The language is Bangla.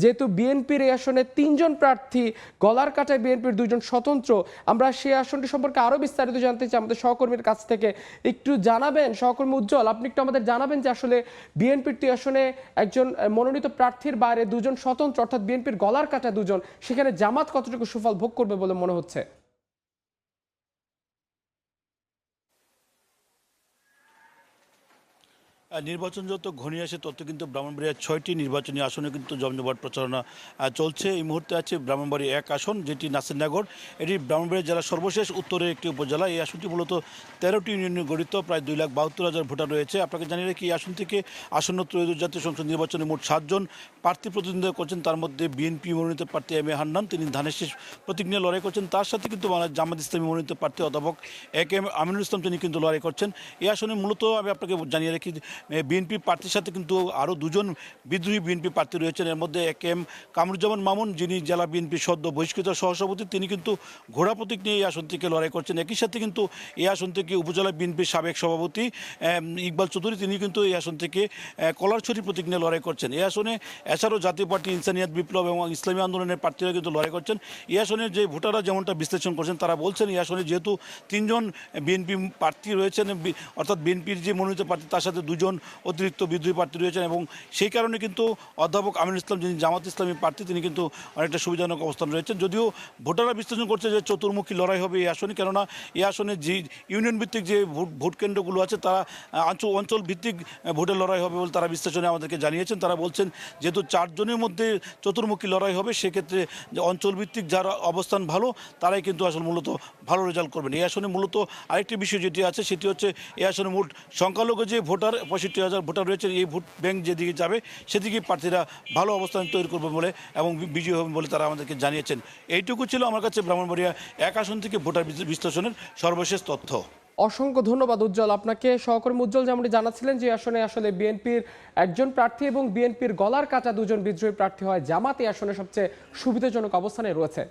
যেহেতু বিএনপির এই আসনে ৩ জন প্রার্থী, গলার কাটায় বিএনপির 2 জন স্বতন্ত্র, আমরা সেই আসনটি সম্পর্কে আরো বিস্তারিত জানতে চাই আমাদের সহকর্মীর কাছ থেকে। একটু জানাবেন সহকর্মী উজ্জ্বল, আপনি একটু আমাদের জানাবেন যে আসলে বিএনপির এই আসনে একজন মনোনীত প্রার্থীর বাইরে 2 জন স্বতন্ত্র, অর্থাৎ বিএনপির গলার কাটা 2 জন, সেখানে জামাত কতটুকু সুফল ভোগ করবে বলে মনে হচ্ছে? নির্বাচন যত ঘনিয়ে আসে তত কিন্তু ব্রাহ্মণবাড়িয়ার 6টি নির্বাচনী আসনে কিন্তু জমজমাট প্রচারণা চলছে। এই মুহূর্তে আছে ব্রাহ্মণবাড়ি 1 আসন, যেটি নাসিরনগর। এটি ব্রাহ্মণবাড়িয়া জেলার সর্বশেষ উত্তরের একটি উপজেলা। এই আসনটি মূলত 13টি ইউনিয়নে গঠিত, প্রায় 2,72,000 ভোটার রয়েছে। আপনাকে জানিয়ে রাখি, এই আসন থেকে আসন্ন ত্রয়োদশ জাতীয় সংসদ নির্বাচনে মোট 7 জন প্রার্থী প্রতিদ্বন্দ্বিতা করছেন। তার মধ্যে বিএনপি মনোনীত প্রার্থী এম এ হান্নান, তিনি ধানের শীষ প্রতীক নিয়ে লড়াই করছেন। তার সাথে কিন্তু জামাত ইসলামী মনোনীত প্রার্থী অধ্যাপক এম আমিনুল ইসলাম, তিনি কিন্তু লড়াই করছেন। এই আসনে মূলত আমি আপনাকে জানিয়ে রাখি, বিএনপি প্রার্থীর সাথে কিন্তু আরও 2 জন বিদ্রোহী বিএনপি প্রার্থী রয়েছেন। এর মধ্যে এম কামরুজ্জামান মামুন, যিনি জেলা বিএনপি সদ্য বহিষ্কৃত সহসভাপতি, তিনি কিন্তু ঘোড়া প্রতীক নিয়ে এই আসন থেকে লড়াই করছেন। একই সাথে কিন্তু এই আসন থেকে উপজেলা বিএনপির সাবেক সভাপতি ইকবাল চৌধুরী, তিনি কিন্তু এই আসন থেকে কলারছড়ি প্রতীক নিয়ে লড়াই করছেন। এই আসনে এছাড়াও জাতীয় পার্টি, ইনসানিয়াত বিপ্লব এবং ইসলামী আন্দোলনের প্রার্থীরা কিন্তু লড়াই করছেন। এই আসনের যে ভোটাররা যেমনটা বিশ্লেষণ করছেন, তারা বলছেন এই আসনে যেহেতু 3 জন বিএনপি প্রার্থী রয়েছেন, অর্থাৎ বিএনপির যে মনোনীত প্রার্থী তার সাথে 2 জন অতিরিক্ত বিদ্রোহী প্রার্থী রয়েছেন, এবং সেই কারণে কিন্তু অধ্যাপক আমিনুল ইসলাম, যিনি জামাত ইসলামী প্রার্থী, তিনি কিন্তু অনেকটা সুবিধাজনক অবস্থান রয়েছেন। যদিও ভোটাররা বিশ্লেষণ করছে যে চতুর্মুখী লড়াই হবে এই আসনে, কেননা এই আসনে যে ইউনিয়ন ভিত্তিক যে ভোট কেন্দ্রগুলো আছে, তারা অঞ্চল ভিত্তিক ভোটের লড়াই হবে বলে তারা বিশ্লেষণে আমাদেরকে জানিয়েছেন। তারা বলছেন যেহেতু 4 জনের মধ্যে চতুর্মুখী লড়াই হবে, সেক্ষেত্রে যে অঞ্চলভিত্তিক যার অবস্থান ভালো, তারাই কিন্তু আসলে মূলত ভালো রেজাল্ট করবেন। এই আসনে মূলত আরেকটি বিষয় যেটি আছে, সেটি হচ্ছে এই আসনে মোট সংখ্যালঘু যে ভোটার 65,000 ভোটার রয়েছে, এই ভোট ব্যাংক যেদিকে যাবে সেদিকে প্রার্থীরা ভালো অবস্থান তৈরি করবে বলে এবং বিজয়ী হবে বলে তারা আমাদেরকে জানিয়েছেন। এইটুকু ছিল আমার কাছে ব্রাহ্মণবাড়িয়া 1 আসন থেকে ভোটার বিশ্লেষণের সর্বশেষ তথ্য। অসংখ্য ধন্যবাদ উজ্জ্বল আপনাকে। সহকর্মী উজ্জ্বল যেমনটি জানাচ্ছিলেন যে আসনে আসলে বিএনপির একজন প্রার্থী এবং বিএনপির গলার কাটা 2 জন বিদ্রোহী প্রার্থী হয় জামাত এই আসনে সবচেয়ে সুবিধাজনক অবস্থানে রয়েছে।